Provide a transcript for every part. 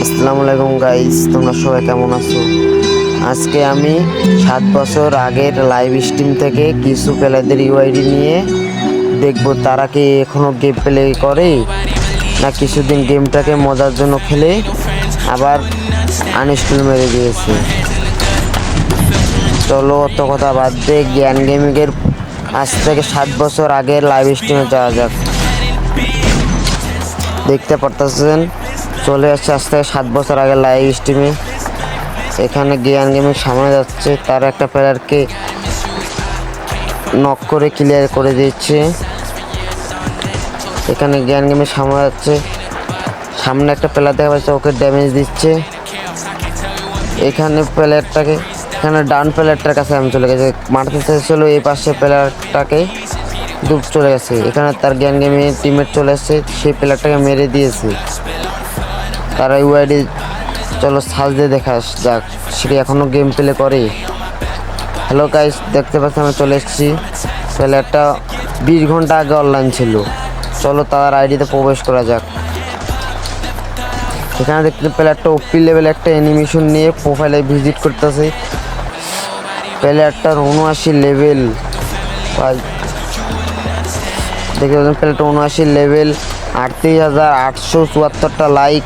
আসসালামু আলাইকুম গাইস, তোমরা সবাই কেমন আছো? আজকে আমি 7 বছর আগের লাইভ স্ট্রিম থেকে কিছু প্লেয়ারদের ইউআইডি নিয়ে দেখব তারা কি এখনো গেম প্লে করে না কিছুদিন গেমটাকে মজার জন্য খেলে আবার আনইনস্টল মেরে দিয়েছে। চলো অত কথা বাদ দিয়ে জ্ঞান গেমিংয়ের আজ থেকে 7 বছর আগের লাইভ স্ট্রিমে যাওয়া যাক। দেখতে পারতেছেন চলে আসছে আজ থেকে 7 বছর আগে লাইভ স্ট্রিমে। এখানে জ্ঞান গেমিং সামনে যাচ্ছে, তার একটা প্লেয়ারকে নক করে ক্লিয়ার করে দিচ্ছে। এখানে জ্ঞান গেমিং সামনে যাচ্ছে, সামনে একটা প্লেয়ার দেখা যাচ্ছে, ওকে ড্যামেজ দিচ্ছে। এখানে প্লেয়ারটাকে ডাউন প্লেয়ারটার কাছে আমি চলে গেছে, মারতে চেয়েছিল এই পাশে প্লেয়ারটাকে, ডুব চলে গেছে। এখানে তার জ্ঞান গেমিং টিমমেট চলে এসেছে, সেই প্লেয়ারটাকে মেরে দিয়েছে। তারা ইউআইডি চলো সার্চ দিয়ে দেখা যাক সেটি এখনও গেম প্লে করে। হ্যালো গাইস, দেখতে পাচ্ছি আমি চলে এসেছি। প্লেয়ারটা 20 ঘন্টা আগে অনলাইন ছিল। চলো তার আইডিতে প্রবেশ করা যাক। এখানে দেখতে প্লেয়ারটা ওপি লেভেল একটা অ্যানিমেশন নিয়ে প্রোফাইলে ভিজিট করতেছে। প্লেয়ারটার 79 লেভেল, দেখতে পাচ্ছেন প্লেয়ারটা 79 লেভেল, 38,874টা লাইক,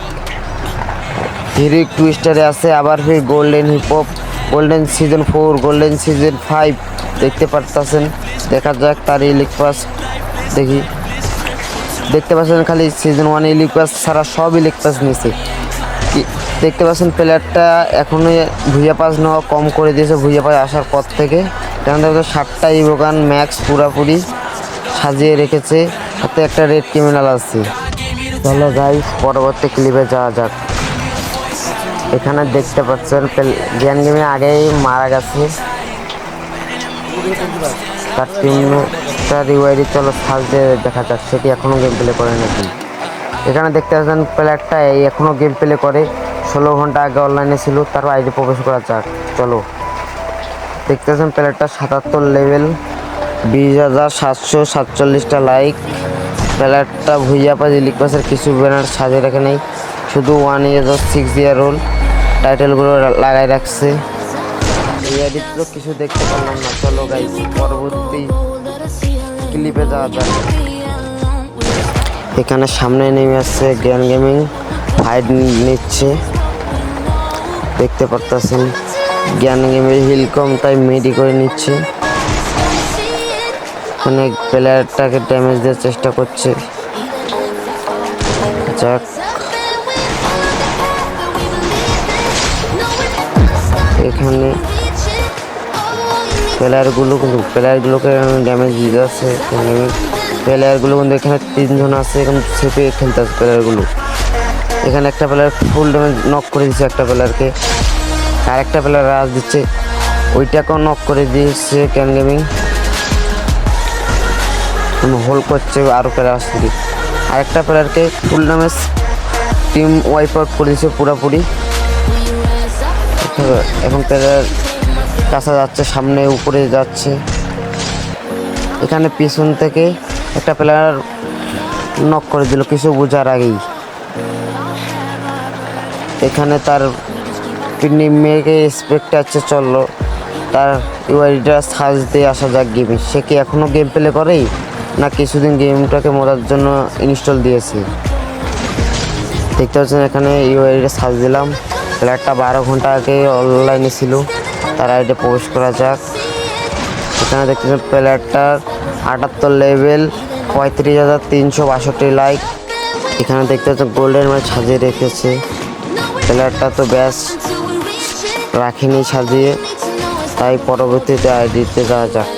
হিরো টুইস্টারে আছে, আবার ফির golden hip hop, golden season 4, golden season 5 দেখতে পারতেছেন। দেখা যাক তার ইলিক পাস দেখি। দেখতে পাচ্ছেন খালি সিজন 1 ইলিক পাস ছাড়া সব ইলিক পাস নিয়েছে। দেখতে পাচ্ছেন প্লেয়ারটা এখনই ভুইয়া পাস নেওয়া কম করে দিয়েছে ভুইয়া পাস আসার পর থেকে। কারণ দেখো 7টা ইভোগান ম্যাক্স পুরাপুরি সাজিয়ে রেখেছে, হাতে একটা রেড ক্রিমিনাল আছে। চলো গাইস পরবর্তী ক্লিপে যাওয়া যাক। এখানে দেখতে পাচ্ছেন জ্ঞান গেমে আগেই মারা গেছে তার টিমটা রিওয়াইডি। চলো সার্চ দিয়ে দেখা যাক সেটি এখনও গেম প্লে করে নাকি। এখানে দেখতে পাচ্ছেন প্লেয়ারটা এই এখনও গেম প্লে করে, 16 ঘন্টা আগে অনলাইনে ছিল। তার আইডি প্রবেশ করা যাক। চলো দেখতে পাচ্ছেন প্লেয়ারটা 77 লেভেল, 20,747টা লাইক। প্লেয়ারটা ভুইয়া পাস ইলিক পাসের কিছু ব্যানার সাজিয়ে রাখে নেই, শুধু 1 year or 6 year old টাইটেলগুলো লাগাই রাখছে। এই এডিট তো কিছু দেখতে পারলাম না। চলো গাইস পরবর্তী ক্লিপে যাওয়া যাক। এখানে সামনে নেমে আসছে জ্ঞান গেমিং, ফাইট নিচ্ছে দেখতে পারতেছেন। জ্ঞান গেমিং হিল কম তাই মেডি করে নিচ্ছে। এখানে প্লেয়ারটাকে ড্যামেজ দেওয়ার চেষ্টা করছে। যাক এখানে প্লেয়ারগুলোকে ড্যামেজ দিয়ে যাচ্ছে। প্লেয়ারগুলো কিন্তু এখানে 3 জন আছে, এখন চেপে খেলতে আছে প্লেয়ারগুলো। এখানে একটা প্লেয়ার ফুল ড্যামেজ নক করে দিচ্ছে একটা প্লেয়ারকে, আর একটা প্লেয়ার রাজ দিচ্ছে, ওইটাকেও নক করে দিয়েছে জ্ঞান গেমিং। হোল্ড করছে আরও প্লেয়ার আসছে, আরেকটা প্লেয়ারকে full damage team wipe out করে দিচ্ছে পুরোপুরি। এখন প্লেয়ার কাছে যাচ্ছে, সামনে উপরে যাচ্ছে। এখানে পিছন থেকে একটা প্লেয়ার নক করে দিল কিছু বোঝার আগেই। এখানে তার মেয়েকে স্পেক্ট আছে। চললো তার ইউআইডিটা সার্চ দিয়ে আসা যাক গেমে। সে কি এখনও গেম প্লে করেই না কিছুদিন গেমটাকে মজার জন্য ইনস্টল দিয়েছে। দেখতে পাচ্ছেন এখানে ইউআইডিটা সার্চ দিলাম। প্লেয়ারটা 12 ঘন্টা আগে অনলাইনে ছিল, তার আইডি প্রবেশ করা যাক। এখানে দেখতেছেন প্লেয়ারটার 78 লেভেল, 35,362 লাইক। এখানে দেখতে পাচ্ছেন গোল্ডেন ম্যাচ সাজিয়ে রেখেছে। প্লেয়ারটা তো ব্যাস রাখেনি সাজিয়ে, তাই পরবর্তীতে আইডিতে যাওয়া যাক।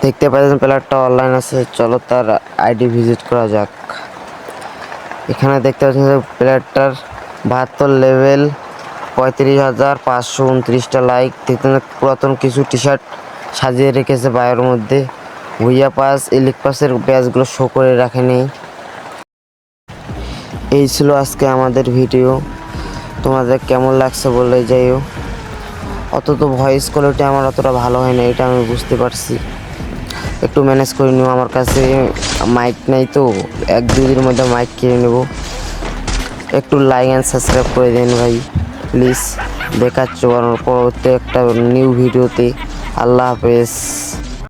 দেখতে পাচ্ছেন প্লেয়ারটা অনলাইন আছে, চলো তার আইডি ভিজিট করা যাক। এখানে দেখতে পাচ্ছেন প্লেয়ারটার 72 লেভেল, 35,529টা লাইক। দেখতে পুরাতন কিছু টি শার্ট সাজিয়ে রেখেছে বায়ের মধ্যে। ভুইয়া পাস ইলিক পাসের ব্যাচগুলো শো করে রাখেনি। এই ছিল আজকে আমাদের ভিডিও, তোমাদের কেমন লাগছে বলে যাইও। অত তো ভয়েস কোয়ালিটি আমার অতটা ভালো হয় না, এটা আমি বুঝতে পারছি। একটু ম্যানেজ করে নিও, আমার কাছে মাইক নাই তো, 1-2 দিনের মধ্যে মাইক কিনে নেব। একটু লাইক অ্যান্ড সাবস্ক্রাইব করে দিন ভাই প্লিজ। দেখাচ্ছ পরবর্তী একটা নিউ ভিডিওতে। আল্লাহ হাফেজ।